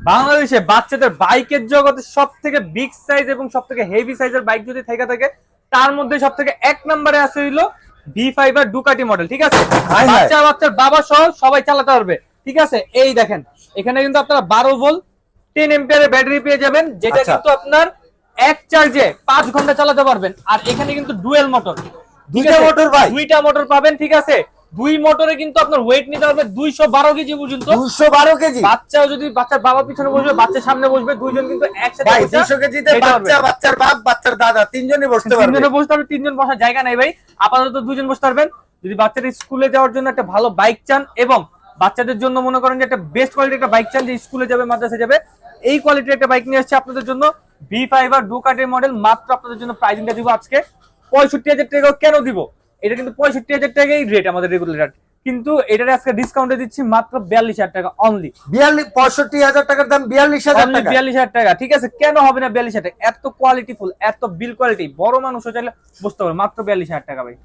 বাংলাদেশে বাচ্চাদের বাইকের জগতে সব থেকে বিগ সাইজ এবং সব থেকে হেভি সাইজের বাইক যদি থেকে থাকে, তার মধ্যে সব থেকে এক নম্বরে আছে হইলো V5 আর ডুকাটি মডেল। ঠিক আছে, বাচ্চার বাবা সহ সবাই চালাতে পারবে। ঠিক আছে, এই দেখেন এখানে কিন্তু আপনারা 12 ভোল্ট 10 এম্পিয়ারের ব্যাটারি পেয়ে যাবেন, যেটা কিন্তু আপনার এক চার্জে 5 ঘন্টা চালাতে পারবেন। আর এখানে কিন্তু ডুয়েল মোটর, দুইটা মোটর পাবেন। ঠিক আছে, দুই মোটরে কিন্তু আপনার ওয়েট নিতে পারবে 212 কেজি পর্যন্ত। 212 কেজি। বাচ্চাও যদি বাচ্চার বাবা পিছনে বসবে, বাচ্চার সামনে বসবে, দুইজন কিন্তু একসাথে ভাই 200 কেজিতে বাচ্চা, বাচ্চার বাপ, বাচ্চার দাদা তিনজনই বসতে পারবে। তিনজনে বসতে পারবে, তিনজন বসার জায়গা নাই ভাই, আপাতত দুজন বসতে পারবেন। যদি বাচ্চাদের স্কুলে যাওয়ার জন্য একটা ভালো বাইক চান এবং বাচ্চাদের জন্য মনে করেন যে একটা বেস্ট কোয়ালিটির একটা বাইক চান, যে স্কুলে যাবে মাদ্রাসায় যাবে, এই কোয়ালিটির একটা বাইক নিয়ে আসছে আপনাদের জন্য V5 আর ডুকাটির মডেল। মাত্র আপনাদের জন্য প্রাইসিংটা দিব আজকে 65,000 টাকা। কেন দিব? এটা কিন্তু 65,000 টাকাই রেট, আমাদের রেগুলার রেট, কিন্তু এটারে আজকে ডিসকাউন্টে দিচ্ছি মাত্র 42,000 টাকা অনলি। 65,000 টাকার দাম 42,000 টাকা। 42,000 টাকা। ঠিক আছে, কেন হবে না 42,000 টাকা? এত কোয়ালিটিফুল, এত বিল কোয়ালিটি, বড় মানুষও চাইলে বুঝতে পারবে, মাত্র 42,000 টাকা ভাই।